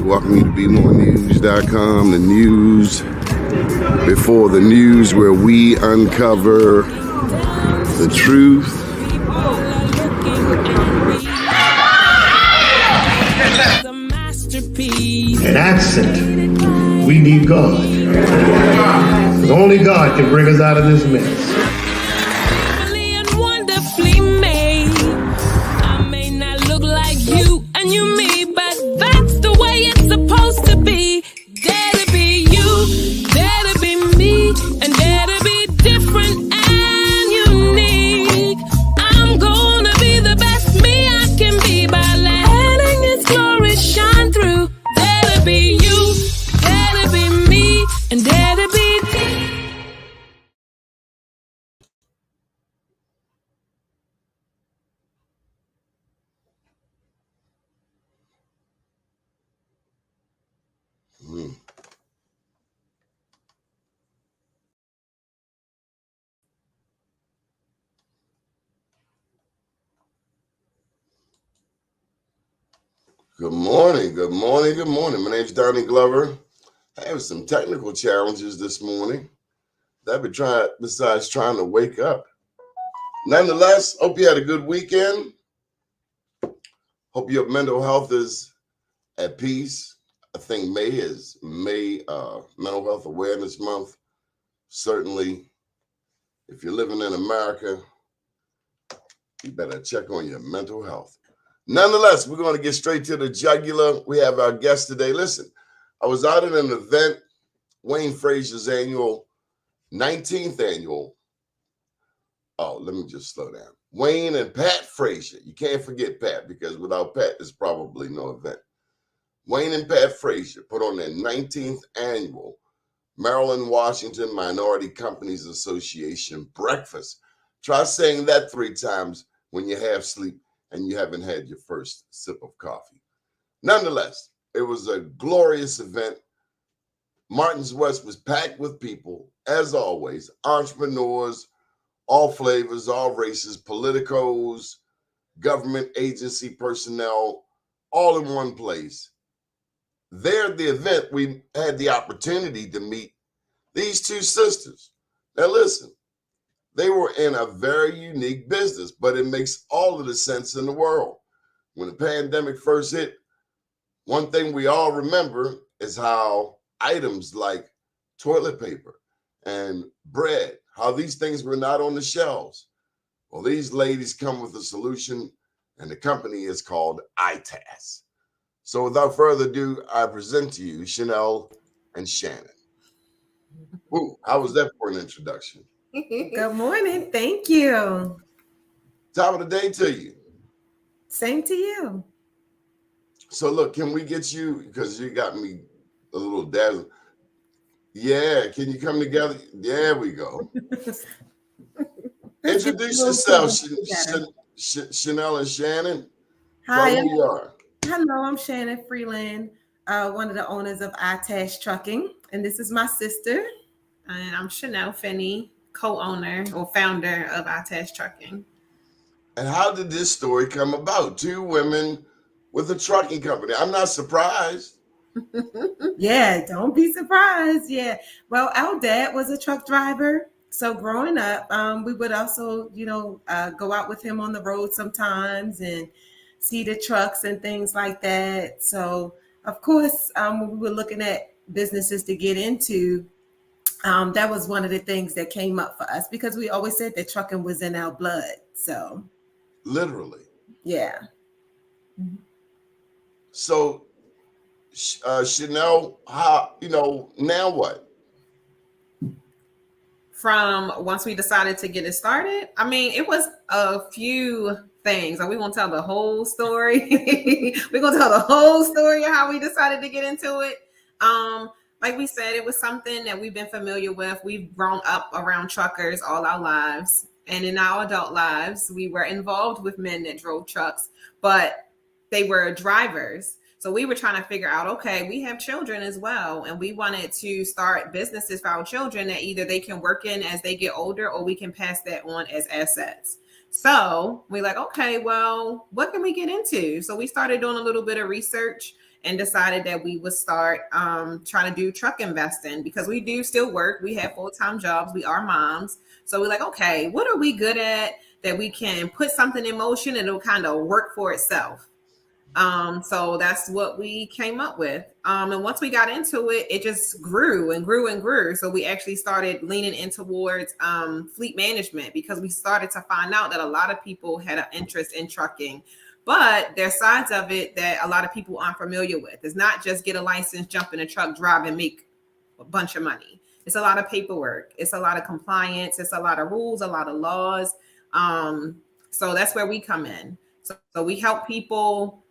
to welcome you to BeMoreNews.com, the news before the news, where we uncover the truth. An accent. We need God. Because only God can bring us out of this mess. Good morning, good morning, good morning. My name's Doni Glover. I have some technical challenges this morning that I've been trying, besides trying to wake up. Nonetheless, hope you had a good weekend. Hope your mental health is at peace. I think May is Mental Health Awareness Month. Certainly, if you're living in America, you better check on your mental health. Nonetheless, we're going to get straight to the jugular. We have our guest today. Listen, I was out at an event, Wayne Frazier's 19th annual. Oh, let me just slow down. Wayne and Pat Frazier. You can't forget Pat, because without Pat, there's probably no event. Wayne and Pat Frazier put on their 19th annual Maryland, Washington Minority Companies Association breakfast. Try saying that 3 times when you half sleep and you haven't had your first sip of coffee. Nonetheless, it was a glorious event. Martin's West was packed with people, as always, entrepreneurs, all flavors, all races, politicos, government agency personnel, all in one place. There at the event, we had the opportunity to meet these 2 sisters. Now listen, they were in a very unique business, but it makes all of the sense in the world. When the pandemic first hit, one thing we all remember is how items like toilet paper and bread, how these things were not on the shelves. Well, these ladies come with a solution, and the company is called ITAS. So without further ado, I present to you Chanel and Shannon. Ooh, how was that for an introduction? Good morning. Thank you. Top of the day to you. Same to you. So look, can we get you, because you got me a little dazzled. Yeah, can you come together? There we go. Introduce yourself, Chanel and Shannon. Hi. Tell who you are. Hello, I'm Shannon Freeland, one of the owners of ITAS Trucking, and this is my sister. And I'm Chanel Finney, co-owner or founder of ITAS Trucking. And how did this story come about? 2 women with a trucking company. I'm not surprised. Yeah, don't be surprised. Yeah. Well, our dad was a truck driver. So growing up, we would also, go out with him on the road sometimes and see the trucks and things like that. So, of course, when we were looking at businesses to get into, that was one of the things that came up for us, because we always said that trucking was in our blood. So literally. Yeah. So Chanel, how, now what? From once we decided to get it started, I mean, it was a few things. Are we gonna tell the whole story? We're gonna tell the whole story of how we decided to get into it. Like we said, it was something that we've been familiar with. We've grown up around truckers all our lives. And in our adult lives, we were involved with men that drove trucks, but they were drivers. So we were trying to figure out, okay, we have children as well. And we wanted to start businesses for our children that either they can work in as they get older, or we can pass that on as assets. So we're like, okay, well, what can we get into? So we started doing a little bit of research. and decided that we would start trying to do truck investing, because we do still work. We have full-time jobs. We are moms. So we're like, okay, what are we good at that we can put something in motion and it'll kind of work for itself? So that's what we came up with. And once we got into it, it just grew and grew and grew. So we actually started leaning in towards fleet management, because we started to find out that a lot of people had an interest in trucking, but there's sides of it that a lot of people aren't familiar with. It's not just get a license, jump in a truck, drive, and make a bunch of money. It's a lot of paperwork. It's a lot of compliance. It's a lot of rules, a lot of laws. So that's where we come in. So we help people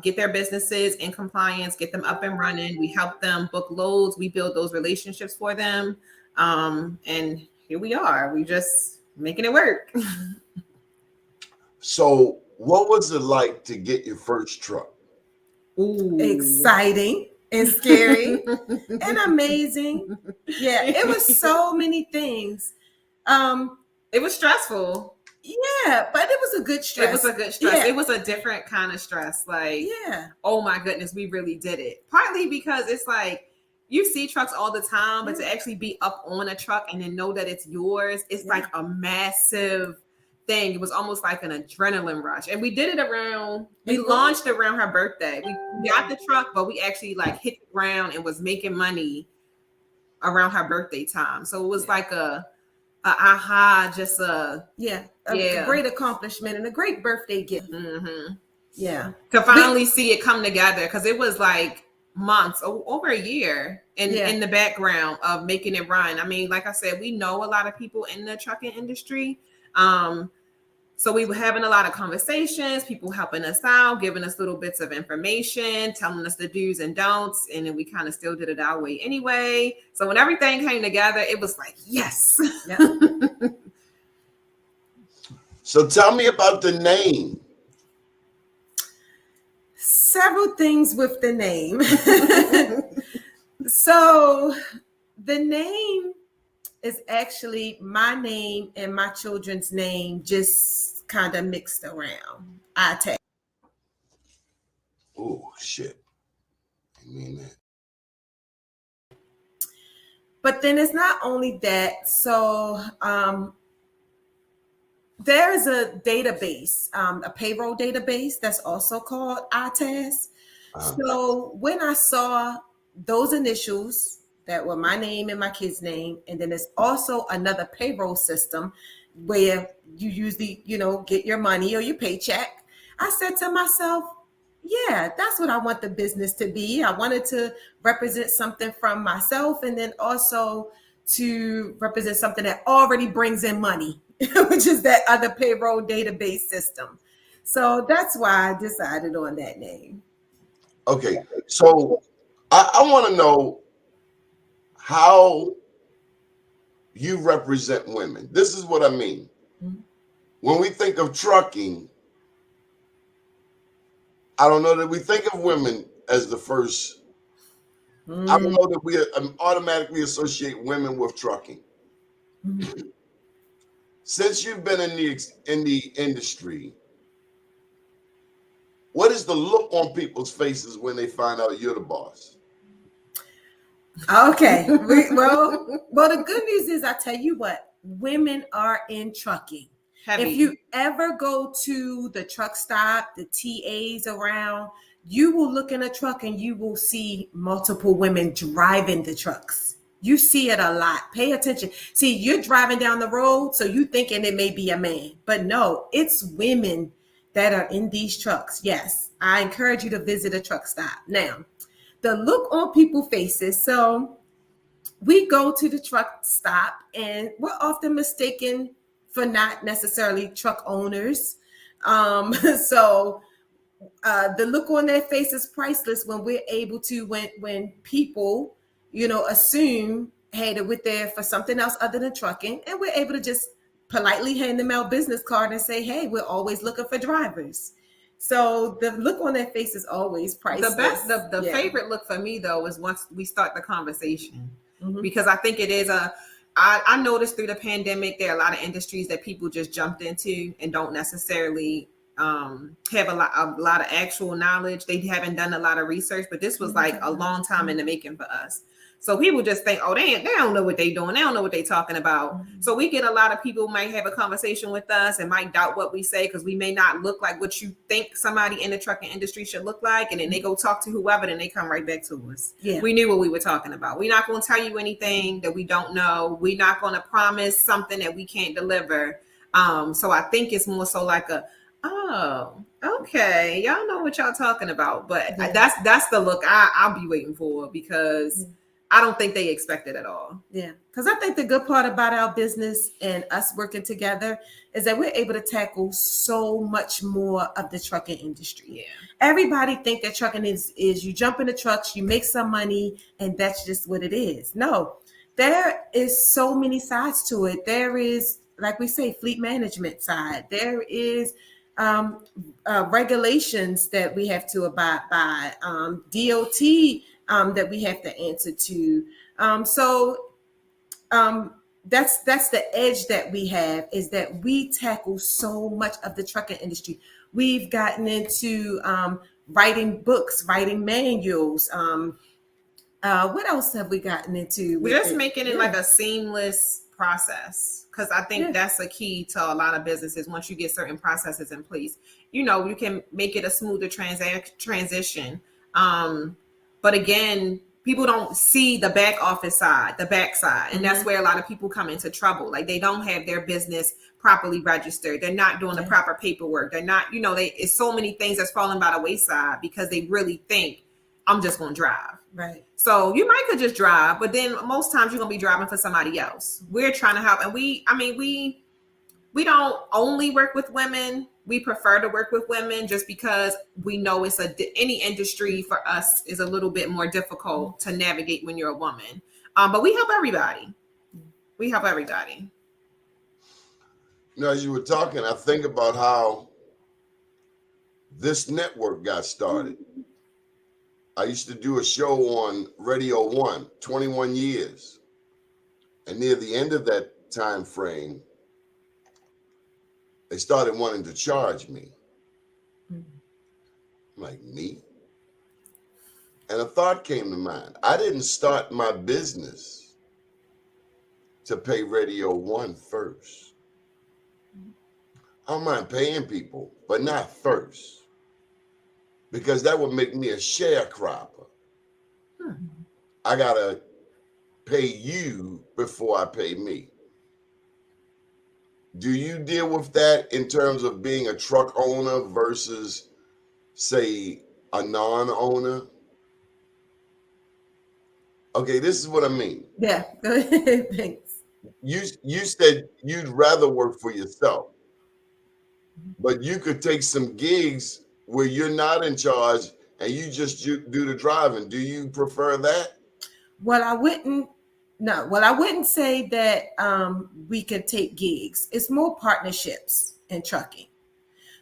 get their businesses in compliance, get them up and running. We help them book loads. We build those relationships for them. And here we are. We just making it work. So what was it like to get your first truck? Ooh. Exciting and scary and amazing. Yeah, it was so many things. It was stressful. Yeah, but it was a good stress. It was a good stress. Yeah. It was a different kind of stress. Like, yeah, oh my goodness, we really did it. Partly because it's like you see trucks all the time, but to actually be up on a truck and then know that it's yours, it's like a massive thing. It was almost like an adrenaline rush. And we did it around, we launched around her birthday. We got the truck, but we actually like hit the ground and was making money around her birthday time. So it was like a just a great accomplishment and a great birthday gift. Mm-hmm. Yeah, to finally see it come together, because it was like months, over a year in the background of making it run. I mean, like I said, we know a lot of people in the trucking industry. So we were having a lot of conversations, people helping us out, giving us little bits of information, telling us the do's and don'ts. And then we kind of still did it our way anyway. So when everything came together, it was like, yes. Yeah. So tell me about the name. Several things with the name. So the name is actually my name and my children's name just kind of mixed around. ITAS. Oh, shit. I mean that. But then it's not only that. So there's a database, a payroll database that's also called ITAS. So when I saw those initials that were my name and my kid's name, and then there's also another payroll system where you usually, get your money or your paycheck, I said to myself, yeah, that's what I want the business to be. I wanted to represent something from myself, and then also to represent something that already brings in money, which is that other payroll database system. So that's why I decided on that name. Okay, so I want to know how you represent women. This is what I mean. Mm-hmm. When we think of trucking, I don't know that we think of women as the first. I don't know that we automatically associate women with trucking. Mm-hmm. Since you've been in the industry, what is the look on people's faces when they find out you're the boss? Okay. Well, the good news is, I tell you what, women are in trucking. Heavy. If you ever go to the truck stop, the TAs around, you will look in a truck and you will see multiple women driving the trucks. You see it a lot. Pay attention. See, you're driving down the road, so you thinking it may be a man, but no, it's women that are in these trucks. Yes, I encourage you to visit a truck stop. Now, the look on people's faces. So we go to the truck stop and we're often mistaken for not necessarily truck owners. So the look on their face is priceless when we're able to, when people, assume, hey, that we're there for something else other than trucking, and we're able to just politely hand them our business card and say, hey, we're always looking for drivers. So the look on their face is always priceless. The favorite look for me, though, is once we start the conversation, because I think it is I noticed through the pandemic, there are a lot of industries that people just jumped into and don't necessarily have a lot of actual knowledge. They haven't done a lot of research, but this was like a long time in the making for us. So people just think, oh, they don't know what they're doing. They don't know what they're talking about. So we get a lot of people who might have a conversation with us and might doubt what we say because we may not look like what you think somebody in the trucking industry should look like. And then they go talk to whoever, and they come right back to us. Yeah. We knew what we were talking about. We're not going to tell you anything that we don't know. We're not going to promise something that we can't deliver. So I think it's more so like oh, okay, y'all know what y'all talking about. But that's the look I'll be waiting for, because I don't think they expect it at all. Yeah, because I think the good part about our business and us working together is that we're able to tackle so much more of the trucking industry. Yeah. Everybody think that trucking is you jump in the trucks, you make some money, and that's just what it is. No, there is so many sides to it. There is, like we say, fleet management side. There is regulations that we have to abide by, DOT that we have to answer to. That's the edge that we have, is that we tackle so much of the trucking industry. We've gotten into writing books, writing manuals. What else have we gotten into? We're just making it like a seamless process, because I think that's a key to a lot of businesses. Once you get certain processes in place, you can make it a smoother transition. But again, people don't see the back office side, the back side. And that's where a lot of people come into trouble. Like, they don't have their business properly registered. They're not doing the proper paperwork. They're not, it's so many things that's falling by the wayside because they really think, I'm just going to drive. Right. So you might could just drive, but then most times you're going to be driving for somebody else. We're trying to help. And we don't only work with women. We prefer to work with women just because we know any industry for us is a little bit more difficult to navigate when you're a woman. But we help everybody. We help everybody. As you were talking, I think about how this network got started. I used to do a show on Radio 1, 21 years. And near the end of that time frame, they started wanting to charge me. I'm like, me? And a thought came to mind. I didn't start my business to pay Radio 1 first. I don't mind paying people, but not first, because that would make me a sharecropper. I gotta pay you before I pay me. Do you deal with that in terms of being a truck owner versus, say, a non-owner? Okay, this is what I mean. Yeah, go ahead. Thanks. You said you'd rather work for yourself, but you could take some gigs where you're not in charge and you just do the driving. Do you prefer that? Well, I wouldn't say that we could take gigs. It's more partnerships in trucking.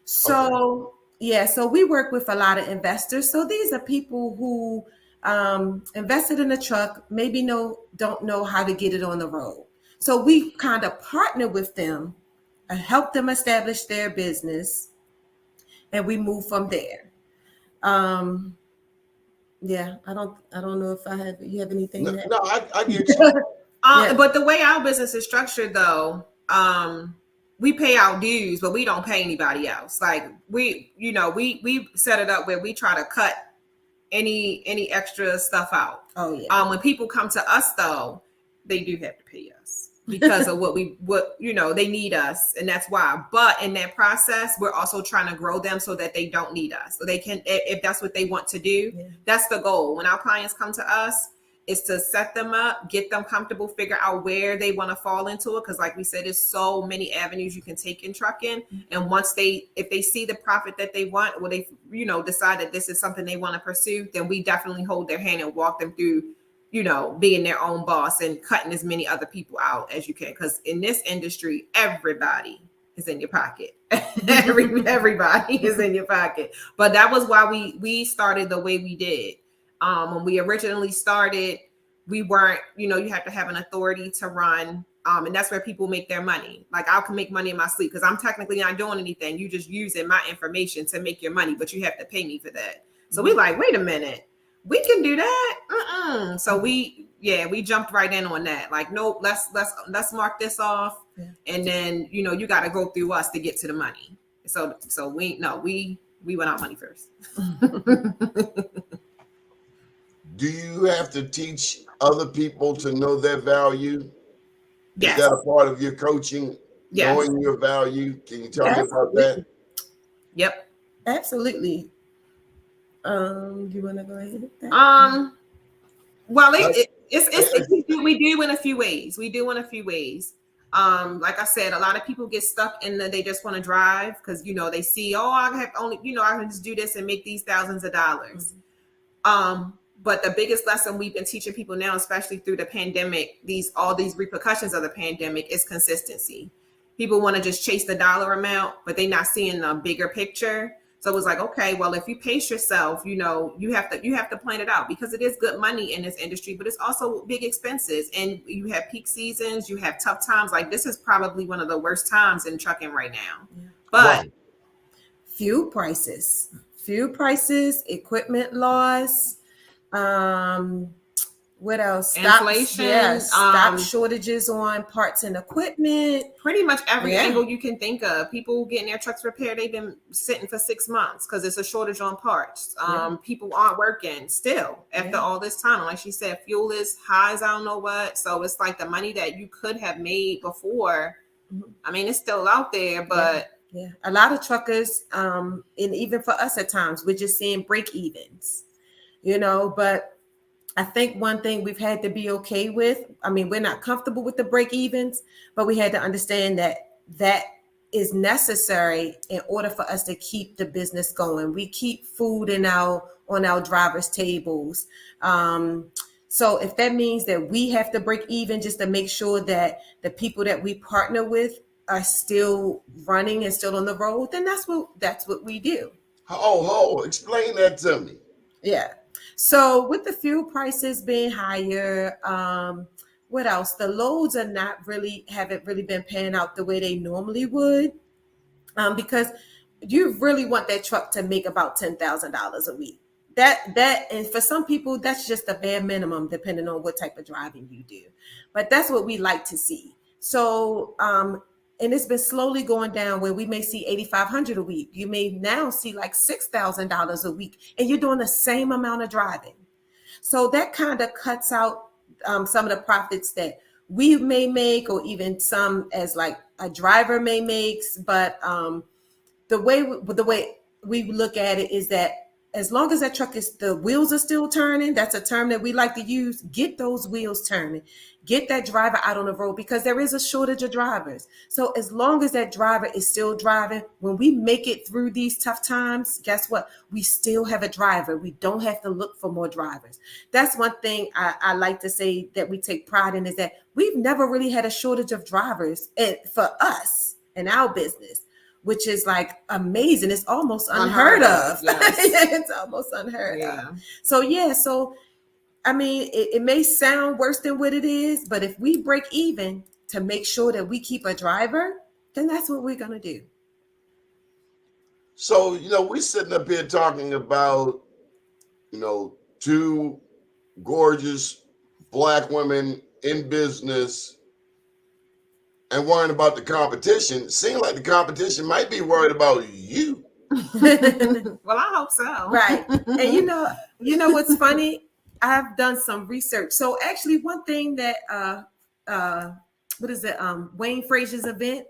So so we work with a lot of investors. So these are people who invested in a truck, maybe don't know how to get it on the road. So we kind of partner with them and help them establish their business, and we move from there. I don't know if you have anything. No, I get you. But the way our business is structured, though, we pay our dues, but we don't pay anybody else. Like, we set it up where we try to cut any extra stuff out. Oh yeah. When people come to us, though, they do have to pay us because of what they need us, and that's why. But in that process, we're also trying to grow them so that they don't need us, so they can, if that's what they want to do. Yeah. That's the goal. When our clients come to us, is to set them up, get them comfortable, figure out where they want to fall into it. Because like we said, there's so many avenues you can take in trucking. And once if they see the profit that they want, or they, decide that this is something they want to pursue, then we definitely hold their hand and walk them through, being their own boss and cutting as many other people out as you can. Because in this industry, everybody is in your pocket. Everybody is in your pocket. But that was why we started the way we did. When we originally started, we weren't, you have to have an authority to run And that's where people make their money. Like I can make money in my sleep because I'm technically not doing anything. You just using my information to make your money, but you have to pay me for that. So we like, wait a minute, we can do that. So we jumped right in on that. Like, nope, let's mark this off, and then you got to go through us to get to the money. So we went out money first. Do you have to teach other people to know their value? Yes. Is that a part of your coaching? Yes. Knowing your value? Can you tell me about that? Yep. Absolutely. Do you want to go ahead with that? Well, we do in a few ways. Like I said, a lot of people get stuck in they just want to drive because they see, I can just do this and make these thousands of dollars. But the biggest lesson we've been teaching people now, especially through the pandemic, all these repercussions of the pandemic, is consistency. People want to just chase the dollar amount, but they're not seeing the bigger picture. So it was like, okay, well, if you pace yourself, you have to plan it out because it is good money in this industry, but it's also big expenses. And you have peak seasons, you have tough times. Like this is probably one of the worst times in trucking right now. Yeah. But fuel prices, equipment loss, what else? Inflation, stock shortages on parts and equipment. Pretty much every angle you can think of. People getting their trucks repaired, they've been sitting for 6 months because it's a shortage on parts. People aren't working still after all this time. Like she said, fuel is high as I don't know what. So it's like the money that you could have made before. I mean, it's still out there, but a lot of truckers, and even for us at times, we're just seeing break evens, but I think one thing we've had to be okay with, we're not comfortable with the break evens, but we had to understand that is necessary in order for us to keep the business going. We keep food on our drivers' tables. So if that means that we have to break even just to make sure that the people that we partner with are still running and still on the road, then that's what we do. Explain that to me. Yeah. So with the fuel prices being higher, what else? The loads haven't really been panning out the way they normally would, because you really want that truck to make about $10,000 a week. And for some people, that's just a bare minimum, depending on what type of driving you do. But that's what we like to see. So, and it's been slowly going down where we may see $8,500 a week. You may now see like $6,000 a week, and you're doing the same amount of driving. So that kind of cuts out some of the profits that we may make, or even some as like a driver may make. But the way we look at it is that as long as that truck the wheels are still turning, that's a term that we like to use, get those wheels turning, get that driver out on the road, because there is a shortage of drivers. So as long as that driver is still driving, when we make it through these tough times, guess what? We still have a driver. We don't have to look for more drivers. That's one thing I like to say that we take pride in, is that we've never really had a shortage of drivers for us in our business, which is like amazing. It's almost unheard of. Yes. It's almost unheard of. So it may sound worse than what it is, but if we break even to make sure that we keep a driver, then that's what we're going to do. So, we're sitting up here talking about, two gorgeous Black women in business and worrying about the competition. Seems like the competition might be worried about you. Well, I hope so. Right. And you know what's funny? I've done some research. So actually one thing that Wayne Frazier's event,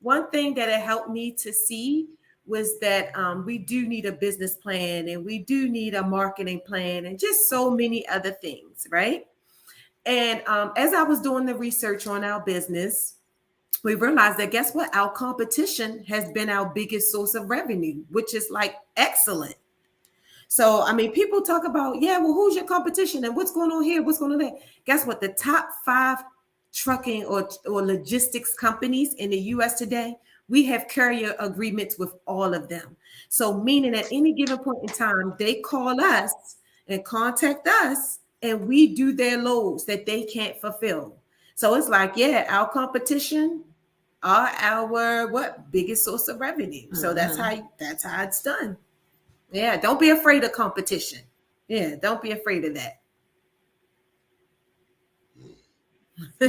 one thing that it helped me to see was that we do need a business plan, and we do need a marketing plan, and just so many other things, right? And as I was doing the research on our business, we realized that, guess what? Our competition has been our biggest source of revenue, which is like excellent. So, people talk about, who's your competition and what's going on here? What's going on there? Guess what? The top 5 trucking or logistics companies in the U.S. today, we have carrier agreements with all of them. So meaning at any given point in time, they call us and contact us, and we do their loads that they can't fulfill. So it's like, yeah, our competition are our biggest source of revenue. So that's how it's done. Yeah, don't be afraid of competition. Yeah, don't be afraid of that. I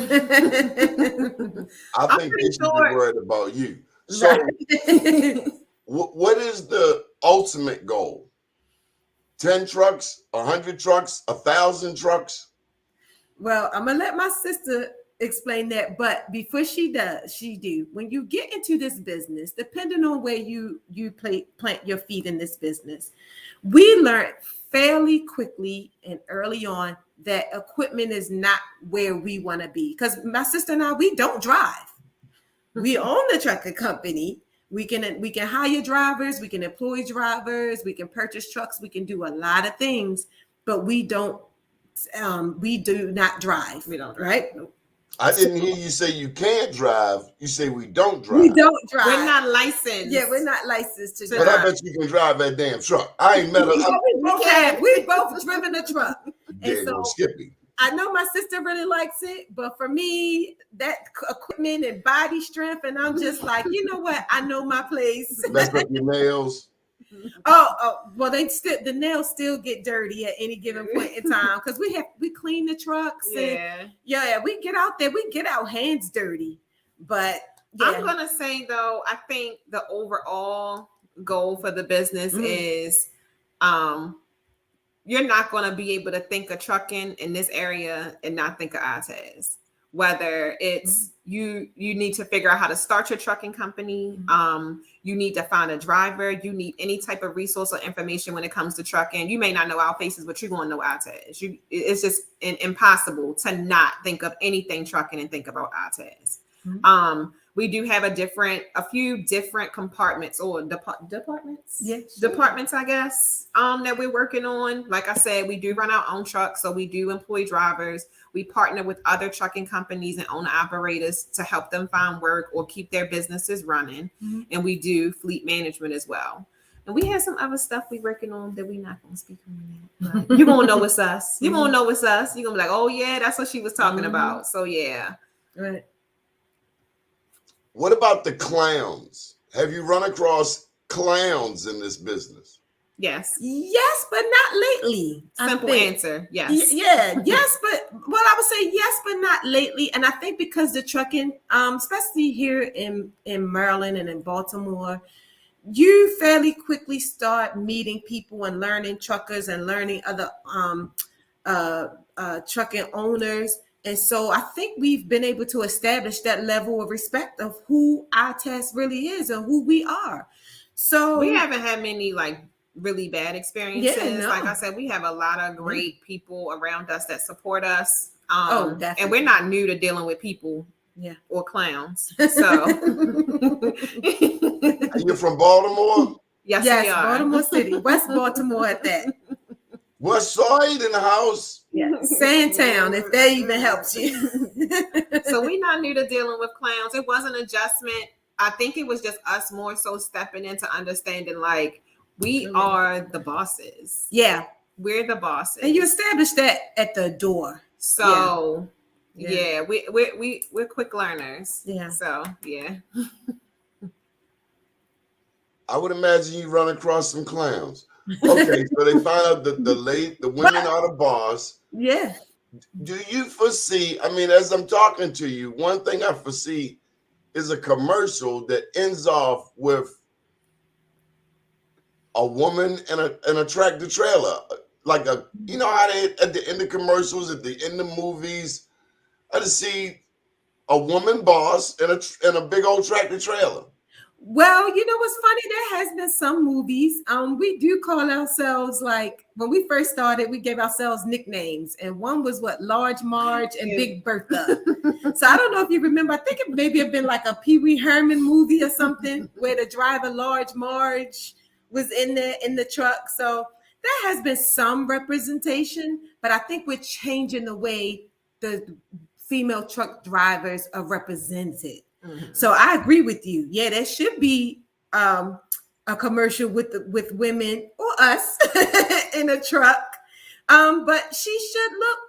I'm think pretty they should be sure. worried about you. So, what is the ultimate goal? 10 trucks, 100 trucks, 1,000 trucks? Well, I'm gonna let my sister explain that, but before she does, when you get into this business, depending on where you plant your feet in this business, we learned fairly quickly and early on that equipment is not where we want to be. Because my sister and I, we don't drive. We own the trucking company. We can hire drivers, we can employ drivers, we can purchase trucks, we can do a lot of things, but we do not drive. We don't, right? I didn't hear you say you can't drive. You say we don't drive. We don't drive. We're not licensed. Yeah, we're not licensed to But drive. I bet you can drive that damn truck. I ain't met a We both driven a truck. there And go so Skippy. I know my sister really likes it, but for me, that equipment and body strength, and I'm just like, you know what? I know my place. Mess up your nails. Well, the nails still get dirty at any given point in time because we clean the trucks. And we get out there, we get our hands dirty. But yeah. I'm gonna say though, I think the overall goal for the business is you're not going to be able to think of trucking in this area and not think of ITAS. Whether it's you need to figure out how to start your trucking company, you need to find a driver, you need any type of resource or information when it comes to trucking. You may not know our faces, but you're going to know ITAS. It's just impossible to not think of anything trucking and think about ITAS. We do have a few different compartments or departments. Yes, departments, I guess, that we're working on. Like I said, we do run our own trucks, so we do employ drivers. We partner with other trucking companies and owner operators to help them find work or keep their businesses running. And we do fleet management as well. And we have some other stuff we're working on that we're not going to speak on yet. You're going to know it's us. You're going to know it's us. You're going to be like, oh, yeah, that's what she was talking about. So, yeah. Right. What about the clowns? Have you run across clowns in this business? Yes. Yes, but not lately. Simple answer. Yes. Yeah. Yes, but I would say yes, but not lately. And I think because the trucking, especially here in Maryland and in Baltimore, you fairly quickly start meeting people and learning truckers and learning other trucking owners. And so I think we've been able to establish that level of respect of who ITAS really is and who we are. So we haven't had many really bad experiences. Yeah, no. Like I said, we have a lot of great people around us that support us. Definitely. And we're not new to dealing with people or clowns. So You're from Baltimore? yes, we are. Baltimore City, West Baltimore at that. West Side in the house. Yeah, Sandtown, if that even helps you. So we're not new to dealing with clowns. It was an adjustment. I think it was just us more so stepping into understanding we are the bosses. Yeah. We're the bosses. And you establish that at the door. So we're quick learners. Yeah. So yeah. I would imagine you run across some clowns. Okay, so they find out that the women are the boss. Yeah. Do you foresee, as I'm talking to you, one thing I foresee is a commercial that ends off with a woman and a tractor trailer. You know how they at the end of commercials, at the end of movies, I just see a woman boss and a big old tractor trailer. Well, you know what's funny? There has been some movies. We do call ourselves when we first started, we gave ourselves nicknames, and one was Large Marge and Big Bertha. So I don't know if you remember. I think it maybe have been a Pee Wee Herman movie or something where the driver Large Marge was in the truck. So there has been some representation, but I think we're changing the way the female truck drivers are represented. So I agree with you. Yeah, there should be a commercial with women or us in a truck. But she should look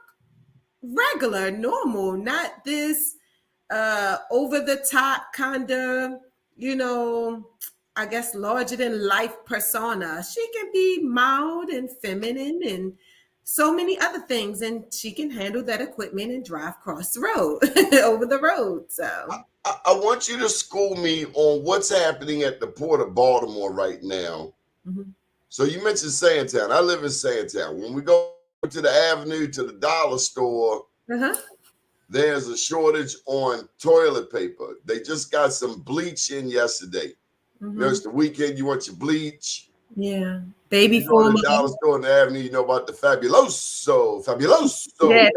regular, normal, not this over the top kind of, I guess larger than life persona. She can be mild and feminine and so many other things, and she can handle that equipment and drive across the road over the road. So I want you to school me on what's happening at the Port of Baltimore right now. mhm. So you mentioned Sandtown. I live in Sandtown. When we go to the avenue to the dollar store, Uh-huh. there's a shortage on toilet paper. They just got some bleach in yesterday. You know, it's the weekend, you want your bleach. Yeah, baby You go to the formula. dollar store on the avenue, you know about the Fabuloso. Yeah, yeah,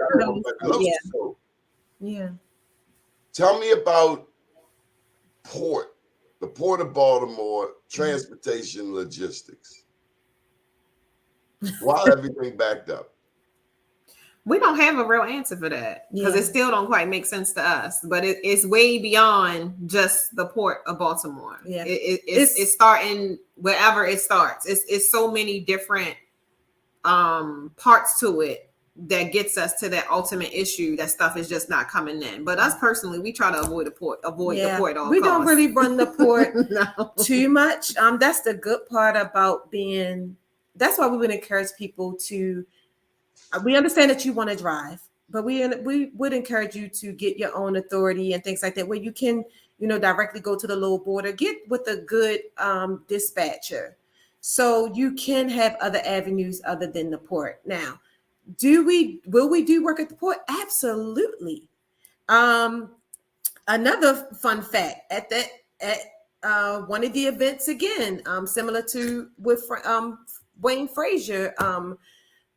Fabuloso. yeah. Tell me about the Port of Baltimore, transportation logistics. Why everything backed up? We don't have a real answer for that because Yeah. it still don't quite make sense to us. But it's way beyond just the Port of Baltimore. Yeah. It's starting wherever it starts. It's so many different parts to it that gets us to that ultimate issue that stuff is just not coming in. But us personally, we try to avoid the port at all We costs. don't really run the port No. too much. That's the good part about being. That's why we would encourage people to. We understand that you want to drive, but we would encourage you to get your own authority and things like that, where you can, directly go to the low border, get with a good dispatcher, so you can have other avenues other than the port. Now, will we do work at the port? Absolutely. Another fun fact at one of the events again, similar to with Wayne Frazier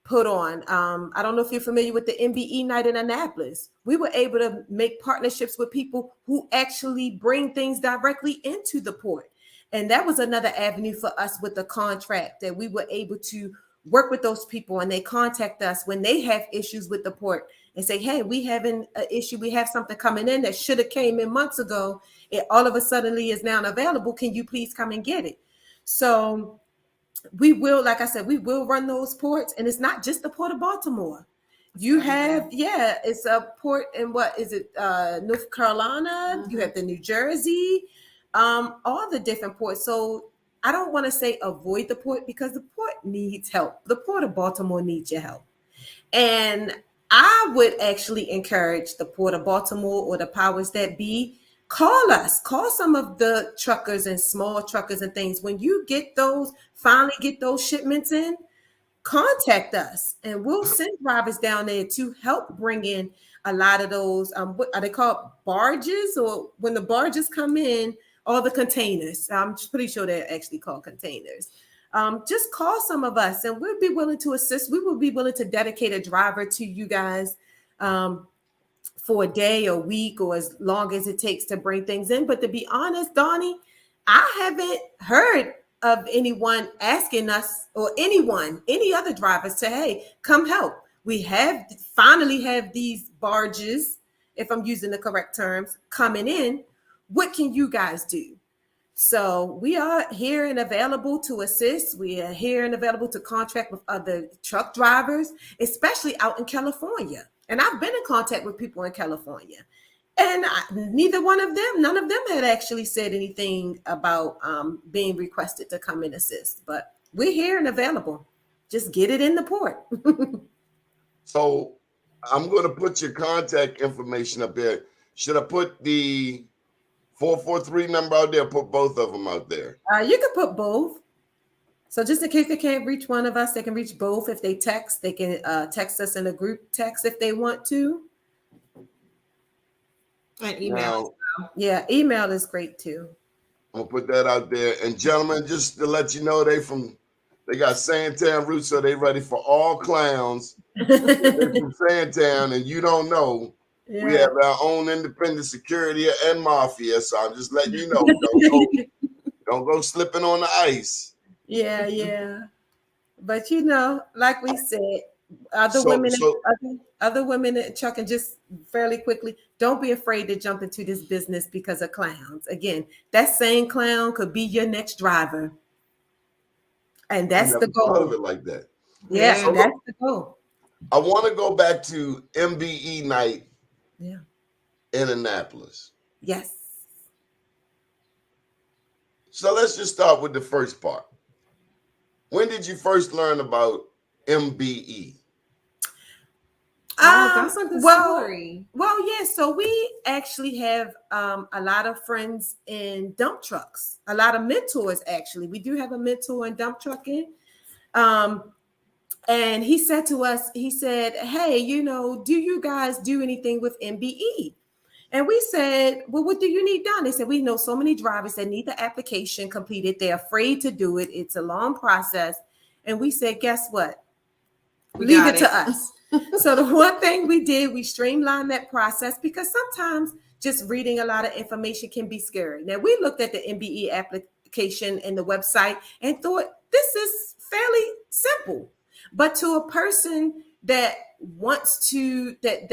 put on. I don't know if you're familiar with the MBE night in Annapolis. We were able to make partnerships with people who actually bring things directly into the port. And that was another avenue for us with the contract, that we were able to work with those people, and they contact us when they have issues with the port and say, hey, we having an issue. We have something coming in that should have came in months ago. It all of a suddenly is now available. Can you please come and get it? So we will, like I said, we will run those ports, and it's not just the Port of Baltimore. You have, it's a port in what is it, North Carolina? You have the New Jersey, all the different ports. So I don't want to say avoid the port, because the port needs help. The Port of Baltimore needs your help. And I would actually encourage the Port of Baltimore or the powers that be, call us, call some of the truckers and small truckers and things. When you finally get those shipments in, contact us, and we'll send drivers down there to help bring in a lot of those, what are they called, barges? Or when the barges come in, all the containers, I'm pretty sure they're actually called containers. Just call some of us, and we'll be willing to assist. We will be willing to dedicate a driver to you guys for a day, a week, or as long as it takes to bring things in. But to be honest, Doni, I haven't heard of anyone asking us, or any other drivers, to, hey, come help. We finally have these barges, if I'm using the correct terms, coming in. What can you guys do? So we are here and available to assist. We are here and available to contract with other truck drivers, especially out in California. And I've been in contact with people in California, and none of them had actually said anything about being requested to come and assist. But we're here and available. Just get it in the port. So I'm going to put your contact information up there. Should I put the 443 number out there? Put both of them out there. You can put both. So just in case they can't reach one of us, they can reach both. If they text, they can text us in a group text if they want to. And email. Yeah, email is great too. I'll put that out there. And gentlemen, just to let you know, they got Sandtown roots, so they ready for all clowns. They're from Sandtown, and you don't know. Yeah. We have our own independent security and mafia, so I'm just letting you know. Don't go slipping on the ice. Yeah. But like we said, other women in trucking, just fairly quickly, don't be afraid to jump into this business because of clowns. Again, that same clown could be your next driver. And that's the goal. Thought of it like that. Yeah, so that's the goal. I want to go back to MBE night Yeah. in Annapolis. Yes. So let's just start with the first part. When did you first learn about MBE? Oh, that's a good story. Well, yeah. So we actually have a lot of friends in dump trucks, a lot of mentors. Actually, we do have a mentor in dump trucking. And he said to us, he said, "Hey, do you guys do anything with MBE?" And we said, "Well, what do you need done?" They said, "We know so many drivers that need the application completed. They're afraid to do it. It's a long process." And we said, "Guess what? Leave it to us." So the one thing we did, we streamlined that process because sometimes just reading a lot of information can be scary. Now, we looked at the MBE application and the website and thought this is fairly simple. But to a person that wants to, that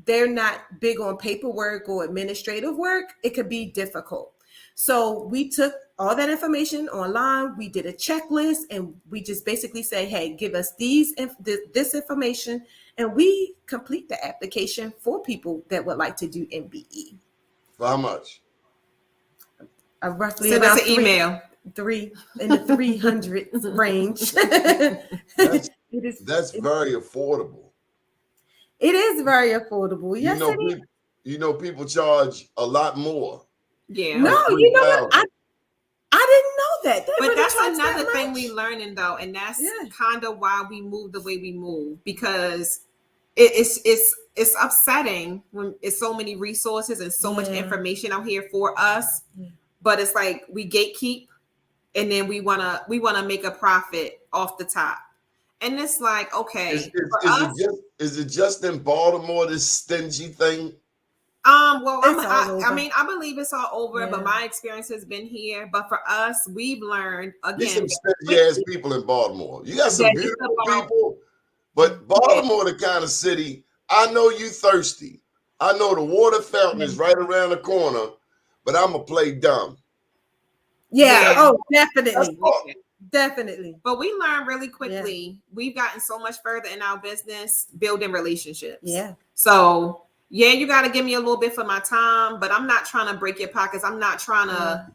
they're not big on paperwork or administrative work, it could be difficult. So we took all that information online. We did a checklist, and we just basically say, "Hey, give us this information," and we complete the application for people that would like to do MBE. For how much? Roughly Send about us an email. three in the 300 range. That's very affordable. It is very affordable. Yes, it is. People charge a lot more. Yeah. No, Like you know what? $3,000. I didn't know that. They But really that's charge that another thing much? we learning though, and that's Yeah. kind of why we move the way we move, because it's upsetting when it's so many resources and so much Yeah. information out here for us. Yeah. But it's like we gatekeep, and then we wanna make a profit off the top. And it's like, okay, for us, Is it just in Baltimore, this stingy thing? well, It's all over. I believe it's all over, but Yeah. my experience has been here. But for us, we've learned There's again. some stingy ass people in Baltimore. You got some Yeah, beautiful it's about- people, but Baltimore, the kind of city, I know you thirsty. I know the water fountain is right around the corner, but I'm going to play dumb. Yeah. Yeah. Oh, That's definitely. all. Definitely. But we learned really quickly. We've gotten so much further in our business building relationships. Yeah. So yeah, you got to give me a little bit for my time, but I'm not trying to break your pockets. I'm not trying to,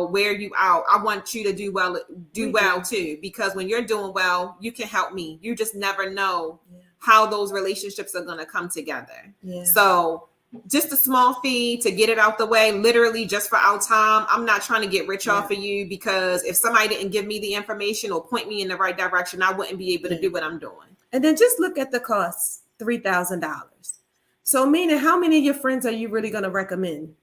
wear you out. I want you to do well too, because when you're doing well, you can help me. You just never know how those relationships are going to come together. Yeah. So just a small fee to get it out the way, literally just for our time. I'm not trying to get rich off of you, because if somebody didn't give me the information or point me in the right direction, I wouldn't be able to do what I'm doing. And then just look at the cost, $3,000. So meaning, how many of your friends are you really going to recommend?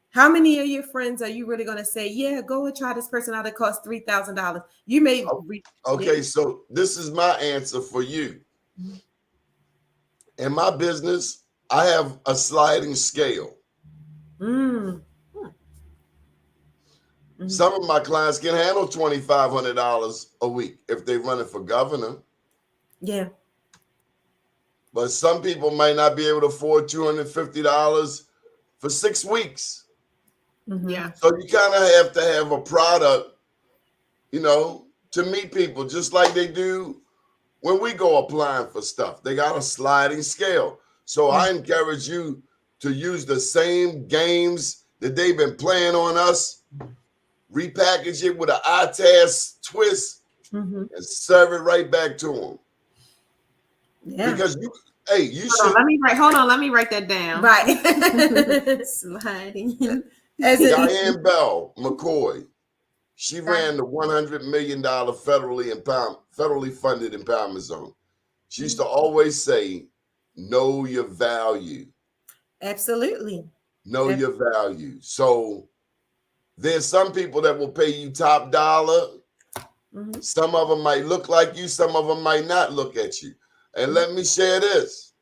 How many of your friends are you really going to say, "Yeah, go and try this person out, it costs $3,000"? You may. Okay, so this is my answer for you. In my business, I have a sliding scale. Some of my clients can handle $2,500 a week if they run it for governor. Yeah. But some people might not be able to afford $250 for 6 weeks. Yeah. So you kind of have to have a product, to meet people, just like they do when we go applying for stuff. They got a sliding scale. So I encourage you to use the same games that they've been playing on us, repackage it with an ITAS twist, and serve it right back to them. Yeah. Because you should. Hold on, let me write that down. Right. Sliding. Diane Bell McCoy, she ran the $100 million federally funded empowerment zone. She used to always say, "Know your value." Absolutely. Know your value. So there's some people that will pay you top dollar. Some of them might look like you. Some of them might not look at you. And let me share this.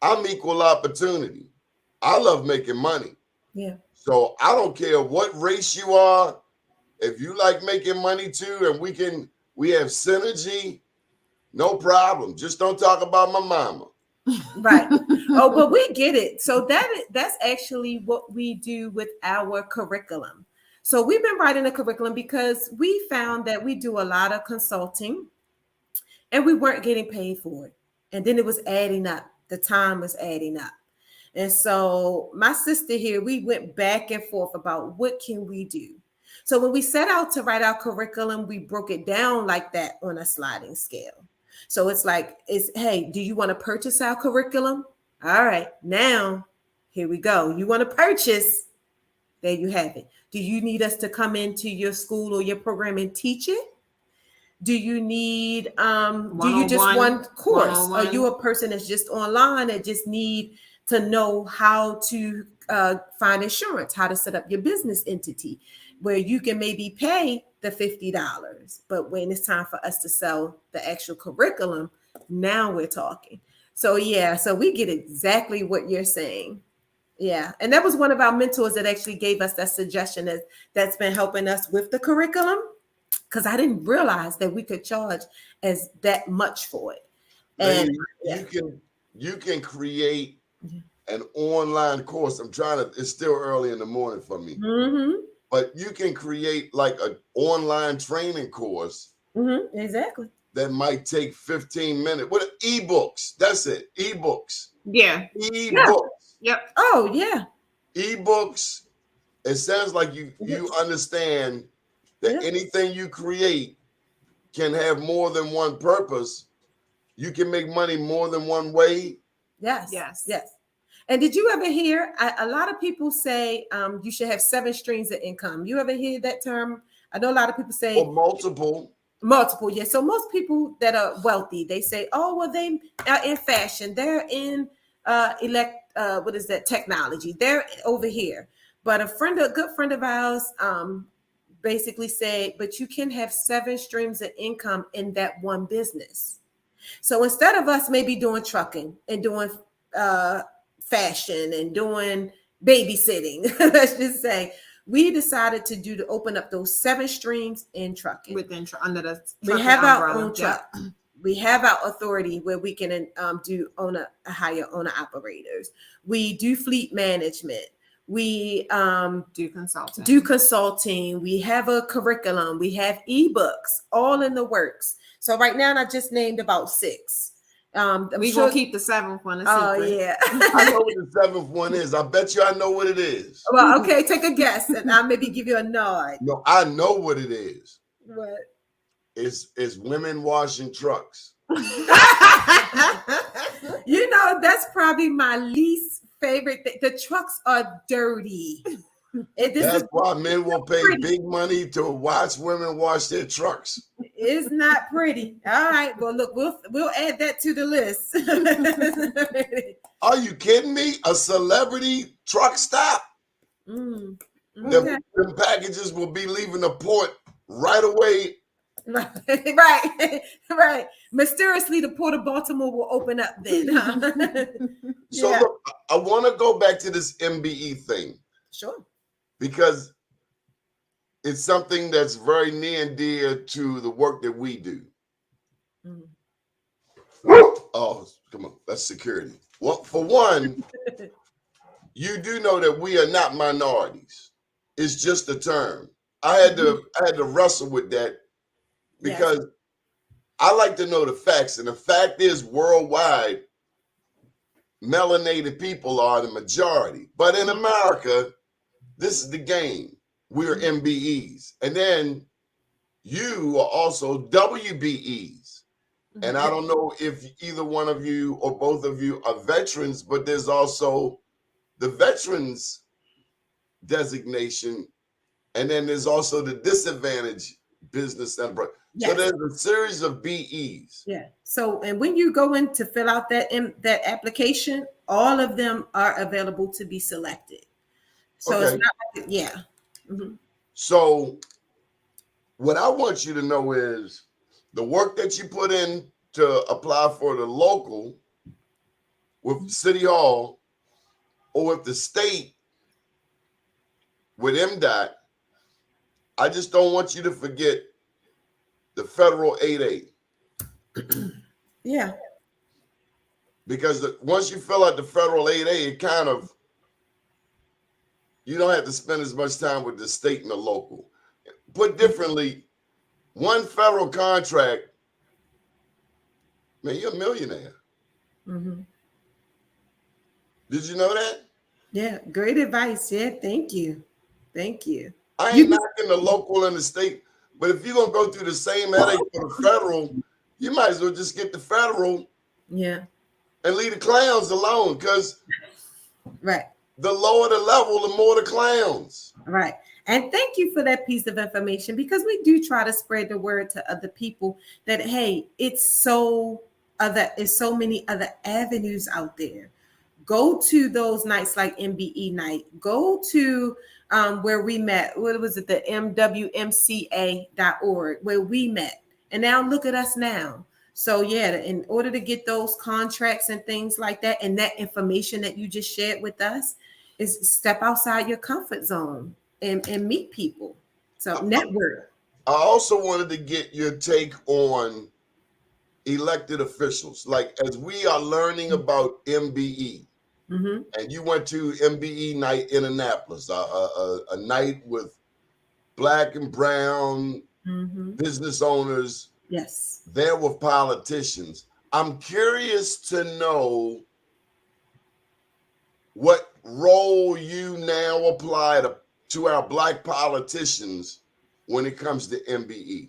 I'm equal opportunity. I love making money. Yeah. So I don't care what race you are. If you like making money too, and we have synergy, no problem. Just don't talk about my mama. Right. Oh, but we get it. So that's actually what we do with our curriculum. So we've been writing a curriculum because we found that we do a lot of consulting and we weren't getting paid for it. And then it was adding up. The time was adding up. And so my sister here, we went back and forth about what can we do. So when we set out to write our curriculum, we broke it down like that on a sliding scale. So it's like, hey, do you want to purchase our curriculum? All right, now here we go. You want to purchase? There you have it. Do you need us to come into your school or your program and teach it? Do you need do you just want course? Are you a person that's just online that just need to know how to find insurance, how to set up your business entity, where you can maybe pay the $50, but when it's time for us to sell the actual curriculum, now we're talking. So yeah, so we get exactly what you're saying. Yeah, and that was one of our mentors that actually gave us that suggestion that's been helping us with the curriculum, because I didn't realize that we could charge as that much for it. And you can create an online course. It's still early in the morning for me. Mm-hmm. But you can create like an online training course. Mm-hmm. Exactly. That might take 15 minutes. What ebooks? That's it. Ebooks. Yeah. Ebooks. Yep. Oh, yeah. Ebooks. It sounds like you understand that anything you create can have more than one purpose. You can make money more than one way. Yes. And did you ever hear, a lot of people say you should have 7 streams of income. You ever hear that term? I know a lot of people say. Or multiple. Multiple, yes. So most people that are wealthy, they say, oh, well, they are in fashion. They're in technology. They're over here. But a good friend of ours basically said, but you can have 7 streams of income in that one business. So instead of us maybe doing trucking and doing fashion and doing babysitting, let's just say, we decided to open up those 7 streams in trucking. Under the we have our own truck. Yeah. We have our authority where we can hire owner operators. We do fleet management. We do consulting. We have a curriculum. We have ebooks, all in the works. So right now, I just named about 6. We will keep the 7th one a secret. Oh yeah. I know what the 7th one is. I bet you I know what it is. Well, okay, take a guess, and I'll maybe give you a nod. No, I know what it is. What? It's women washing trucks. You know, that's probably my least favorite thing. The trucks are dirty. That's why men will pay big money to watch women wash their trucks. It's not pretty. All right. Well, look, we'll add that to the list. Are you kidding me? A celebrity truck stop? Okay. The packages will be leaving the port right away. Right. Mysteriously, the Port of Baltimore will open up then. Huh? So look, I want to go back to this MBE thing. Sure. Because it's something that's very near and dear to the work that we do. Oh, come on. That's security. Well, for one, you do know that we are not minorities. It's just a term. I had to wrestle with that because I like to know the facts. And the fact is, worldwide, melanated people are the majority. But in America, this is the game. We're MBEs. And then you are also WBEs. And I don't know if either one of you or both of you are veterans, but there's also the veterans designation. And then there's also the disadvantaged business. So there's a series of BEs. Yeah. So, and when you go in to fill out that application, all of them are available to be selected. So it's not like, So what I want you to know is the work that you put in to apply for the local with City Hall or with the state with MDOT, I just don't want you to forget the federal 8A. Yeah. Because once you fill out the federal 8A, it kind of, you don't have to spend as much time with the state and the local. Put differently, one federal contract, man, you're a millionaire. Mm-hmm. Did you know that? Yeah, great advice. Yeah, thank you. Thank you. I You ain't knocking the local and the state, but if you're gonna go through the same headache for the federal, you might as well just get the federal yeah, and leave the clowns alone. Because right. the lower the level, the more the clowns. Right. And thank you for that piece of information, because we do try to spread the word to other people that, hey, it's so many other avenues out there. Go to those nights like MBE night. Go to where we met. What was it? The MWMCA.org, where we met. And now look at us now. So yeah, in order to get those contracts and things like that, and that information that you just shared with us, is step outside your comfort zone and meet people. So network. I also wanted to get your take on elected officials. Like, as we are learning about MBE, Mm-hmm. and you went to MBE night in Annapolis, a night with black and brown Mm-hmm. business owners. Yes. There were politicians. I'm curious to know what role you now apply to our black politicians when it comes to MBE.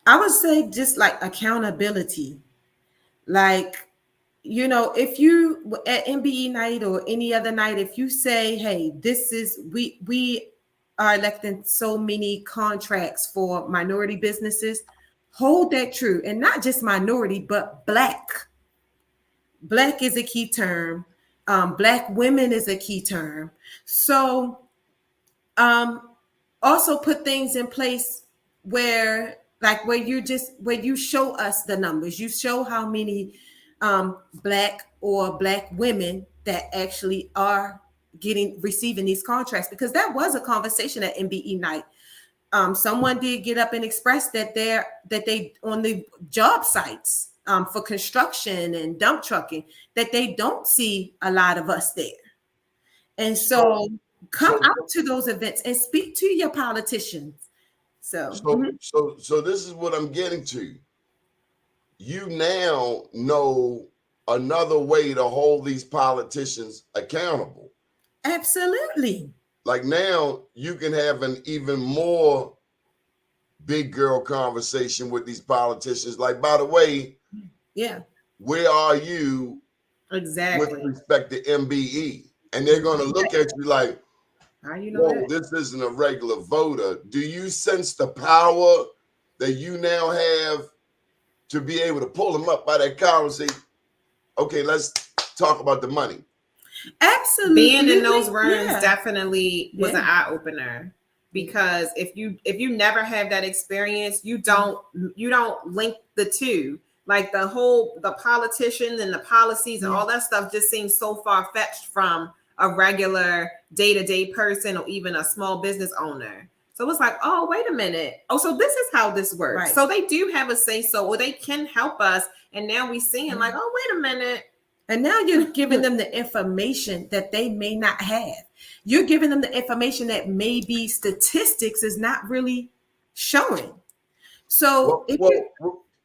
I would say just like accountability. Like, if you at MBE night or any other night, if you say, hey, this is we are electing so many contracts for minority businesses, hold that true. And not just minority, but black. Black is a key term. Black women is a key term. So also put things in place where you show us the numbers, you show how many black women that actually are receiving these contracts, because that was a conversation at MBE night. Someone did get up and express that they on the job sites for construction and dump trucking, that they don't see a lot of us there. And so come out to those events and speak to your politicians. So this is what I'm getting to. You now know another way to hold these politicians accountable. Absolutely. Like, now you can have an even more big girl conversation with these politicians. Like, by the way, yeah, where are you exactly with respect to MBE? And they're going to look at you like, how you know whoa, that? this isn't a regular voter. Do you sense the power that you now have to be able to pull them up by that collar and say, okay, let's talk about the money? Absolutely. Being in those rooms definitely was an eye opener, because if you never have that experience, you don't link the two. Like the politicians and the policies and all that stuff just seems so far fetched from a regular day-to-day person or even a small business owner. So it's like, oh, wait a minute. Oh, so this is how this works. Right. So they do have a say so, or they can help us. And now we seeing like, oh, wait a minute. And now you're giving them the information that they may not have. You're giving them the information that maybe statistics is not really showing. So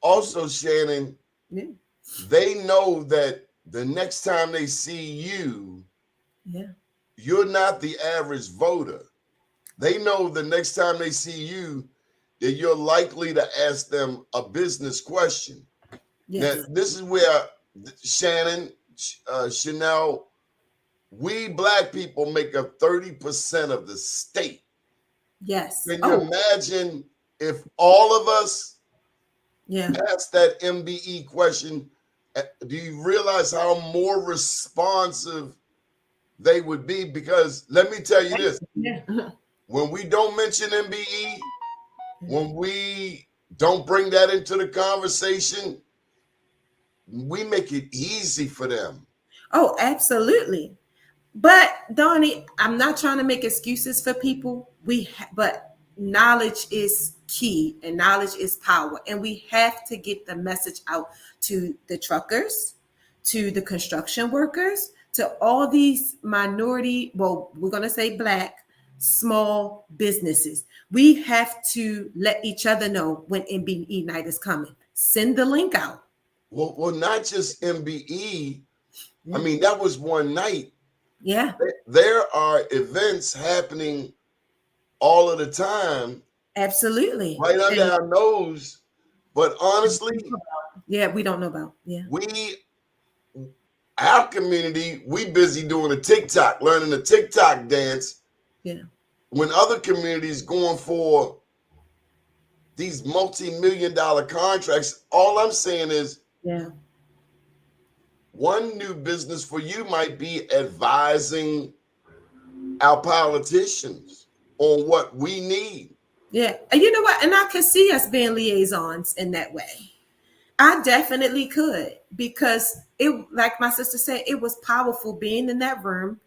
also, Shannon, they know that the next time they see you, you're not the average voter. They know the next time they see you that you're likely to ask them a business question. Yes. Now, this is where Shannon, Chanel, we black people make up 30% of the state. Yes. Can you imagine if all of us asked that MBE question? Do you realize how more responsive they would be? Because let me tell you this. When we don't mention MBE, when we don't bring that into the conversation, we make it easy for them. Oh, absolutely. But Doni, I'm not trying to make excuses for people. But knowledge is key, and knowledge is power. And we have to get the message out to the truckers, to the construction workers, to all these minority, well, we're going to say black, small businesses. We have to let each other know when MBE night is coming. Send the link out. Well, not just MBE. I mean, that was one night. Yeah. There are events happening all of the time, Absolutely. right under And- our nose. But honestly, yeah, we don't know about. Yeah. Our community, we busy doing a TikTok, learning the TikTok dance. Yeah. When other communities going for these multi-million-dollar contracts, all I'm saying is, Yeah. one new business for you might be advising our politicians on what we need. Yeah. And you know what? And I could see us being liaisons in that way. I definitely could, because it, like my sister said, it was powerful being in that room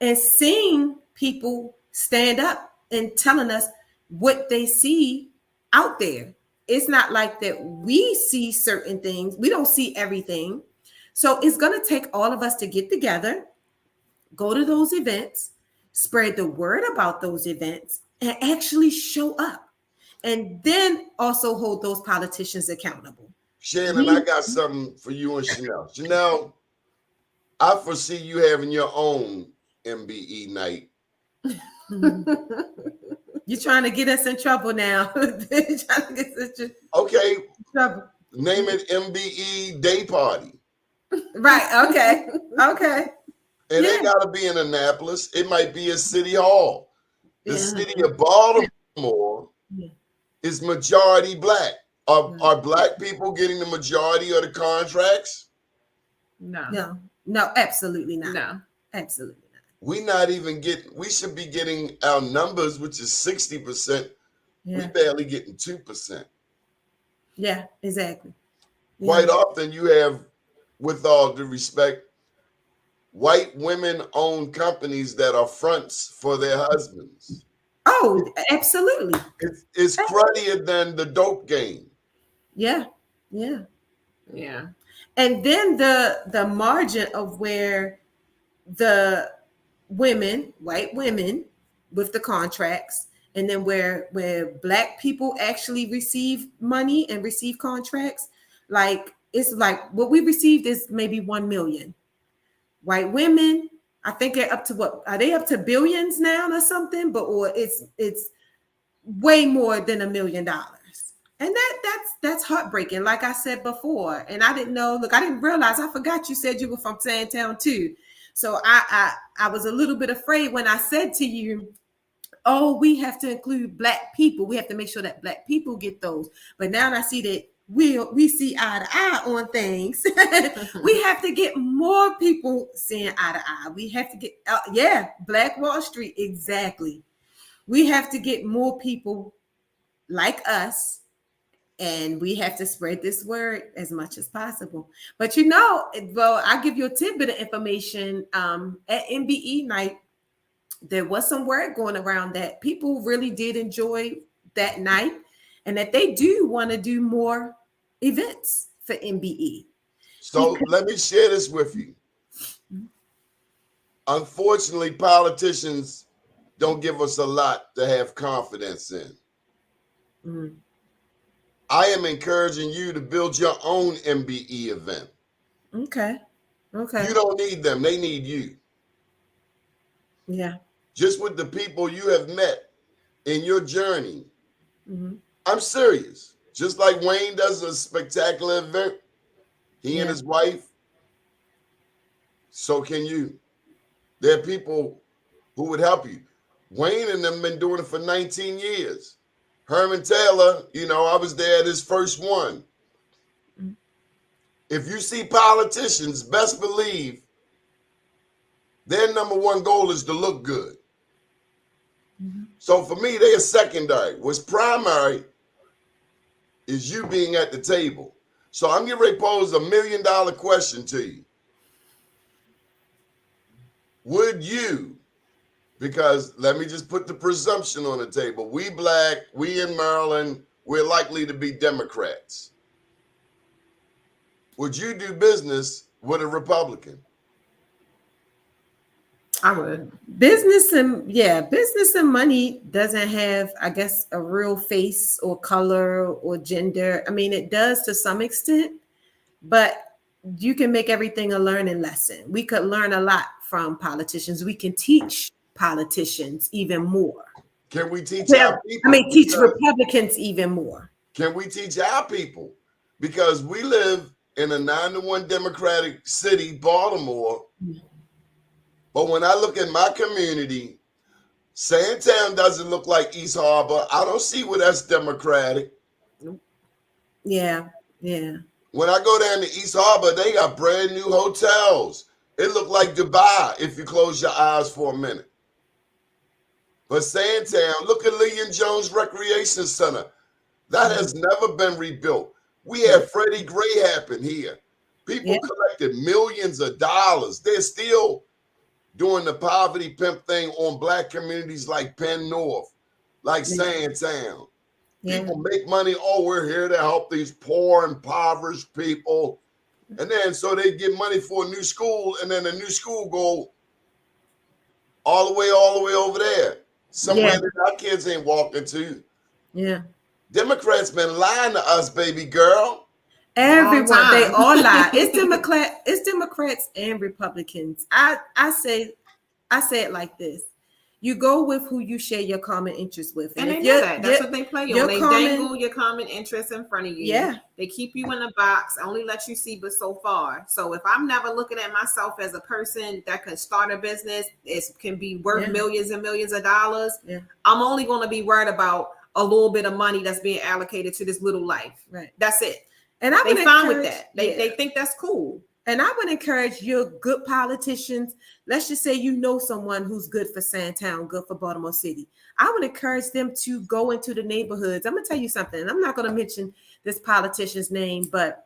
and seeing people stand up and telling us what they see out there. It's not like that we see certain things, we don't see everything. So it's going to take all of us to get together, go to those events, spread the word about those events, and actually show up. And then also hold those politicians accountable. Shannon, I got something for you and Chanel. Chanel, I foresee you having your own MBE night. You're trying to get us in trouble now. Trying to get us in Okay, trouble. name it MBE Day Party. Right. Okay. Okay. It Yeah. ain't got to be in Annapolis. It might be at City Hall. The Yeah. city of Baltimore Yeah. is majority black. Are black people getting the majority of the contracts? No. No, absolutely not. No. Absolutely not. We should be getting our numbers, which is 60%. Yeah. We barely getting 2%. Yeah, exactly. Yeah. Quite often you have, with all due respect, white women-owned companies that are fronts for their husbands. Oh, absolutely. It's cruddier than the dope game. Yeah. Yeah. Yeah. And then the margin of where the women, white women with the contracts, and then where black people actually receive money and receive contracts, like it's like what we received is maybe 1 million. White women, I think they're up to what? Are they up to billions now or something? But or it's way more than $1 million. And that's heartbreaking, like I said before. And I didn't know, look, I didn't realize, I forgot you said you were from Sandtown too. So I was a little bit afraid when I said to you, oh, we have to include black people. We have to make sure that black people get those. But now I see that we see eye to eye on things. We have to get more people seeing eye to eye. We have to get, Black Wall Street, exactly. We have to get more people like us, and we have to spread this word as much as possible. But I'll give you a tidbit of information. At MBE night, there was some word going around that people really did enjoy that night, and that they do want to do more events for MBE. So let me share this with you. Unfortunately, politicians don't give us a lot to have confidence in. Mm. I am encouraging you to build your own MBE event. Okay. You don't need them. They need you. Yeah. Just with the people you have met in your journey. Mm-hmm. I'm serious. Just like Wayne does a spectacular event, he and his wife, so can you. There are people who would help you. Wayne and them been doing it for 19 years. Herman Taylor, I was there at his first one. Mm-hmm. If you see politicians, best believe their number one goal is to look good. Mm-hmm. So for me, they are secondary. What's primary is you being at the table. So I'm getting ready to pose $1 million question to you. Would you, because let me just put the presumption on the table, we black, we in Maryland, we're likely to be Democrats. Would you do business with a Republican? I would. Business and money doesn't have, I guess, a real face or color or gender. I mean, it does to some extent, but you can make everything a learning lesson. We could learn a lot from politicians. We can teach politicians even more. Can we teach Yeah, our people? teach Republicans even more. Can we teach our people? Because we live in a 9-1 Democratic city, Baltimore. But when I look at my community, Sandtown doesn't look like East Harbor. I don't see where that's Democratic. Yeah, yeah. When I go down to East Harbor, they got brand new hotels. It looked like Dubai if you close your eyes for a minute. But Sandtown, look at Lee and Jones Recreation Center. That has never been rebuilt. We had Freddie Gray happen here. People collected millions of dollars. They're still doing the poverty pimp thing on black communities like Penn North, like Sandtown. People make money. Oh, we're here to help these poor, impoverished people. And then so they get money for a new school, and then the new school go all the way over there. Somewhere that our kids ain't walking to. Yeah. Democrats been lying to us, baby girl. Everyone, they all lie. It's Democrats and Republicans. I say it like this. You go with who you share your common interests with. And they know that. That's what they play on. They dangle your common interests in front of you. Yeah. They keep you in a box, only let you see but so far. So if I'm never looking at myself as a person that can start a business, it can be worth millions and millions of dollars. Yeah. I'm only going to be worried about a little bit of money that's being allocated to this little life. Right. That's it. And I'm fine with that. They think that's cool. And I would encourage your good politicians. Let's just say you know someone who's good for Sandtown, good for Baltimore City. I would encourage them to go into the neighborhoods. I'm going to tell you something. And I'm not going to mention this politician's name, but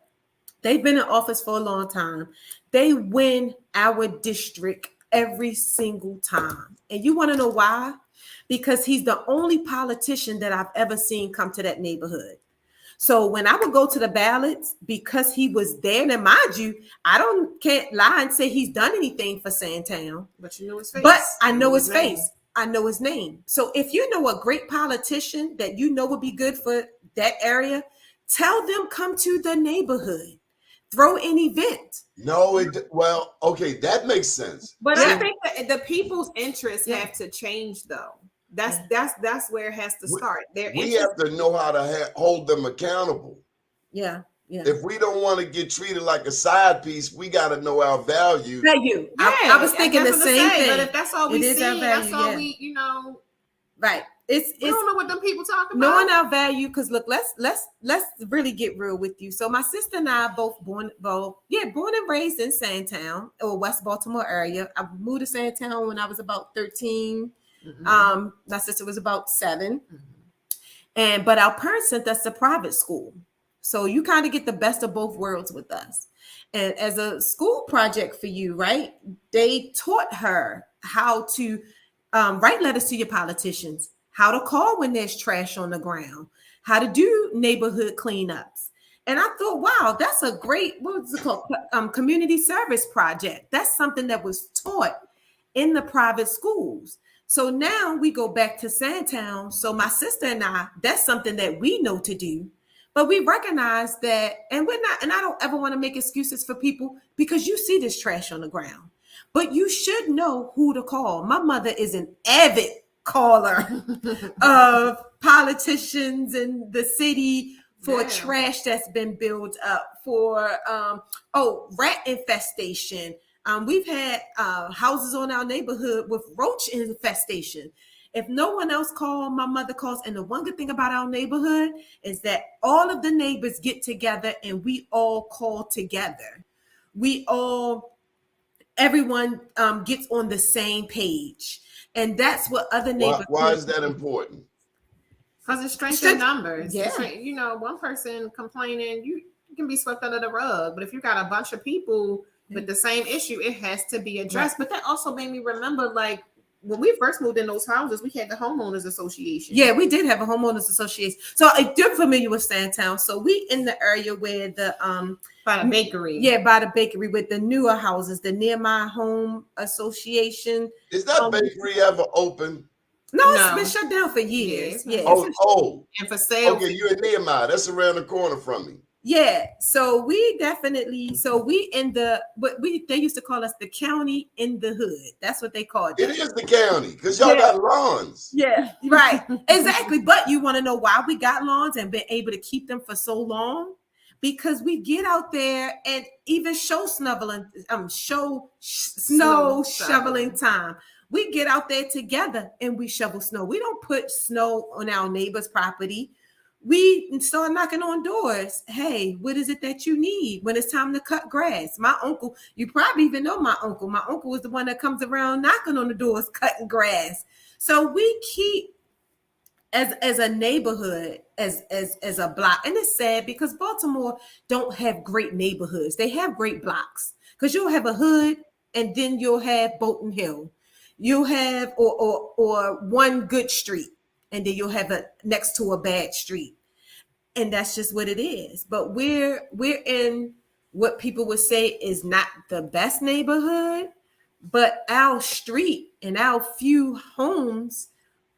they've been in office for a long time. They win our district every single time. And you want to know why? Because he's the only politician that I've ever seen come to that neighborhood. So when I would go to the ballots, because he was there, and mind you, can't lie and say he's done anything for Sandtown. But you know his face. But I know his face. I know his name. So if you know a great politician that you know would be good for that area, tell them come to the neighborhood. Throw an event. No, okay, that makes sense. But I think that the people's interests have to change, though. That's where it has to start. We have to know how to hold them accountable. Yeah. If we don't want to get treated like a side piece, we got to know our value. Value. I was thinking the same thing. But if that's all we see, that's all we, Right. We don't know what them people talk about. Knowing our value, because look, let's really get real with you. So my sister and I both born and raised in Sandtown or West Baltimore area. I moved to Sandtown when I was about 13. Mm-hmm. My sister was about 7. Mm-hmm. But our parents sent us to private school. So you kind of get the best of both worlds with us. And as a school project for you, right? They taught her how to write letters to your politicians, how to call when there's trash on the ground, how to do neighborhood cleanups. And I thought, wow, that's a great, what was it called? Community service project. That's something that was taught in the private schools. So now we go back to Sandtown. So my sister and I, that's something that we know to do. But we recognize that, and I don't ever want to make excuses for people because you see this trash on the ground. But you should know who to call. My mother is an avid caller of politicians in the city for trash that's been built up, for rat infestation. We've had houses on our neighborhood with roach infestation. If no one else calls, my mother calls. And the one good thing about our neighborhood is that all of the neighbors get together and we all call together. Everyone gets on the same page. And that's what other neighbors. Why is that important? Because it's strength in numbers. Yeah. One person complaining, you can be swept under the rug. But if you got a bunch of people with the same issue, it has to be addressed. Right. But that also made me remember, like, when we first moved in those houses, we had the homeowners association. Yeah, we did have a homeowners association. So you're familiar with Sandtown. So we in the area where the by the bakery. Yeah, by the bakery with the newer houses, the Near My Home Association. Is that bakery ever open? No, it's been shut down for years. Yeah. Oh. And for sale. Okay, you're in Nehemiah. That's around the corner from me. Yeah, so we definitely, we in the, they used to call us the county in the hood. That's what they called It us. is the county because y'all Yeah. got lawns. Yeah, right. Exactly. But you want to know why we got lawns and been able to keep them for so long? Because we get out there and even snow shoveling time. We get out there together and we shovel snow. We don't put snow on our neighbor's property. We start knocking on doors. Hey, what is it that you need when it's time to cut grass? My uncle, you probably even know my uncle. My uncle is the one that comes around knocking on the doors, cutting grass. So we keep as a neighborhood, as a block. And it's sad because Baltimore don't have great neighborhoods. They have great blocks because you'll have a hood and then you'll have Bolton Hill. You'll have or one good street and then you'll have a next to a bad street. And that's just what it is. But we're in what people would say is not the best neighborhood, but our street and our few homes,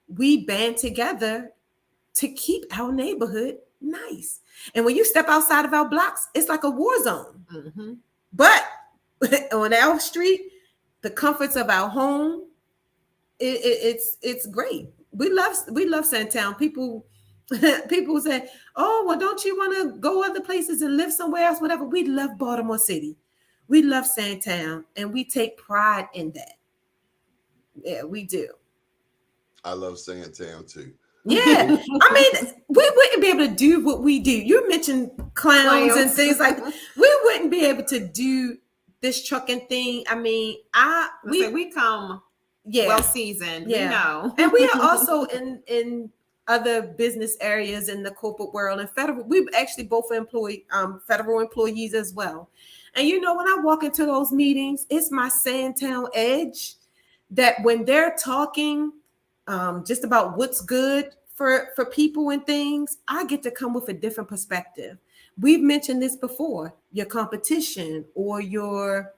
we band together to keep our neighborhood nice. And when you step outside of our blocks, it's like a war zone. Mm-hmm. But on our street, the comforts of our home, it's great. We love Sandtown. People say, "Oh, well, don't you want to go other places and live somewhere else?" Whatever. We love Baltimore City. We love Sandtown, and we take pride in that. Yeah, we do. I love Sandtown too. Yeah, I mean, we wouldn't be able to do what we do. You mentioned clowns and things like that. We wouldn't be able to do this trucking thing. I mean, we come well seasoned. Yeah, we know, and we are also in other business areas in the corporate world and federal. We've actually both employed federal employees as well. And you know, when I walk into those meetings, it's my Sandtown edge that when they're talking just about what's good for people and things, I get to come with a different perspective. We've mentioned this before, your competition or your,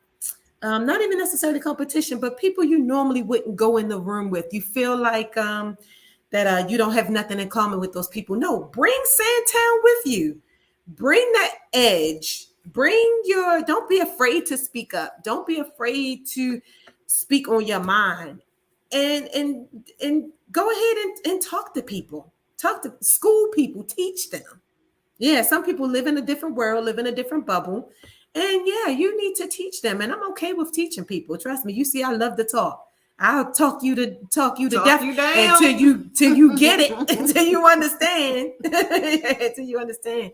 not even necessarily competition, but people you normally wouldn't go in the room with. You feel like that you don't have nothing in common with those people. No, bring Sandtown with you. Bring that edge. Don't be afraid to speak up. Don't be afraid to speak on your mind. And go ahead and talk to people, talk to school people, teach them. Yeah, some people live in a different world, live in a different bubble. And yeah, you need to teach them. And I'm okay with teaching people. Trust me. You see, I love to talk. I'll talk you to death until you get it, until you understand. Until you understand.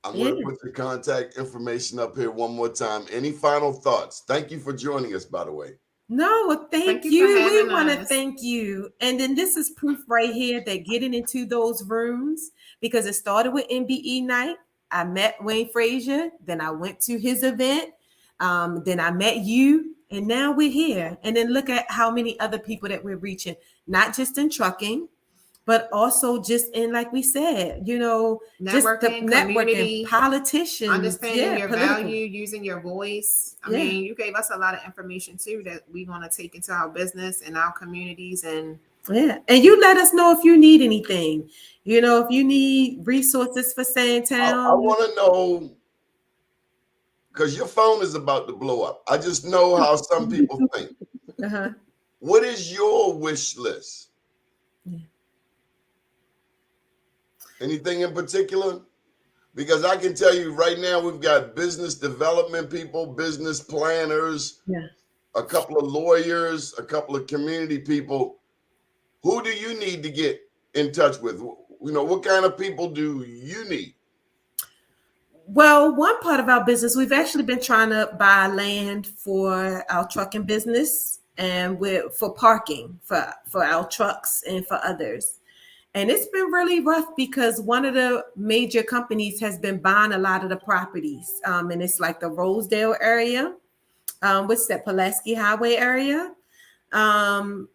I'm going to put the contact information up here one more time. Any final thoughts? Thank you for joining us, by the way. No, well, thank you. We want to thank you. And then this is proof right here that getting into those rooms, because it started with MBE night. I met Wayne Frazier, then I went to his event, then I met you, and now we're here. And then look at how many other people that we're reaching, not just in trucking, but also just in, like we said, you know, networking, politicians, understanding your value, using your voice. I mean, you gave us a lot of information too that we want to take into our business and our communities. And and you let us know if you need anything. You know, if you need resources for Sandtown. I want to know, because your phone is about to blow up. I just know how some people think. What is your wish list? Anything in particular? Because I can tell you right now, we've got business development people, business planners, a couple of lawyers, a couple of community people. Who do you need to get in touch with? You know, what kind of people do you need? Well, one part of our business, we've actually been trying to buy land for our trucking business and for parking for our trucks and for others. And it's been really rough because one of the major companies has been buying a lot of the properties. And it's like the Rosedale area, what's that, Pulaski Highway area.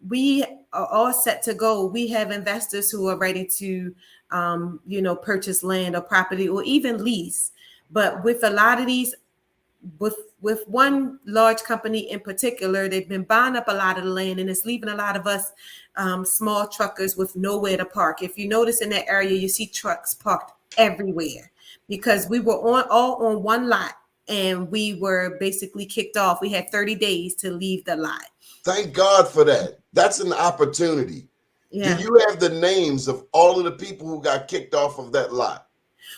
We are all set to go. We have investors who are ready to, purchase land or property or even lease. But with a lot of these, with one large company in particular, they've been buying up a lot of the land, and it's leaving a lot of us small truckers with nowhere to park. If you notice in that area, you see trucks parked everywhere because we were all on one lot and we were basically kicked off. We had 30 days to leave the lot. Thank God for that. That's an opportunity. Yeah. Do you have the names of all of the people who got kicked off of that lot?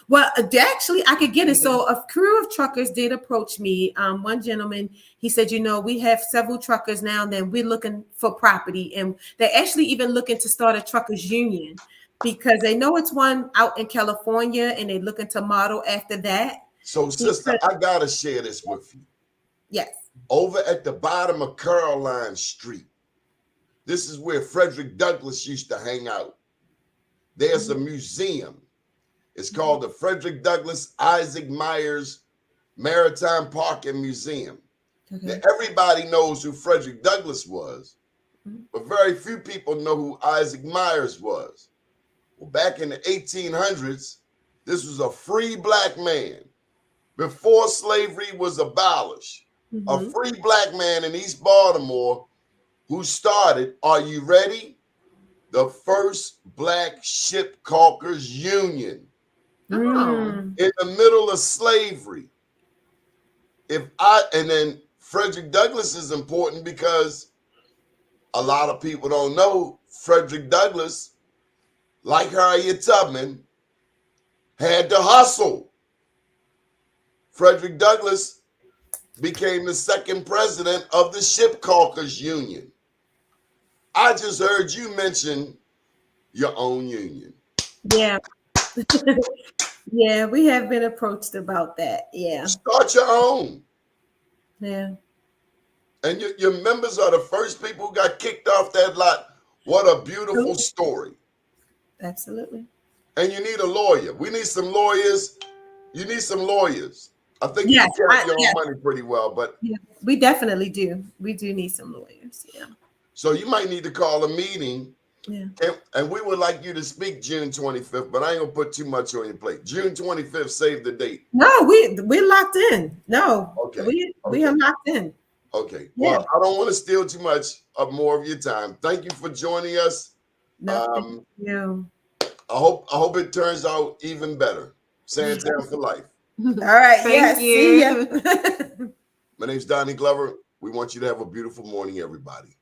Well, actually, I could get it. So a crew of truckers did approach me. One gentleman, he said, we have several truckers now, and then we're looking for property. And they're actually even looking to start a truckers union because they know it's one out in California, and they're looking to model after that. So, sister, I got to share this with you. Yes. Over at the bottom of Caroline Street, this is where Frederick Douglass used to hang out. There's a museum. It's called the Frederick Douglass Isaac Myers Maritime Park and Museum. Okay. Now, everybody knows who Frederick Douglass was, but very few people know who Isaac Myers was. Well, back in the 1800s, this was a free black man before slavery was abolished. A free black man in East Baltimore who started, are you ready? The first Black Ship Caulkers Union. In the middle of slavery. And then Frederick Douglass is important because a lot of people don't know Frederick Douglass, like Harriet Tubman, had to hustle. Frederick Douglass became the second president of the Ship Caulkers Union. I just heard you mention your own union. Yeah. Yeah, we have been approached about that. Yeah. Start your own. Yeah. And your members are the first people who got kicked off that lot. What a beautiful story. Absolutely. And you need a lawyer. We need some lawyers. You need some lawyers. I think Yes, you carry your own money pretty well, but yeah, we definitely do. We do need some lawyers. Yeah. so you might need to call a meeting. Yeah. And we would like you to speak June 25th, but I ain't gonna put too much on your plate. June 25th, save the date. No, we're locked in. No, Okay. We are locked in. Okay. Yeah. Well, I don't want to steal too much of more of your time. Thank you for joining us. No, thank you. I hope it turns out even better. Sandtown for life. All right. Thank you. See ya. My name's Doni Glover. We want you to have a beautiful morning, everybody.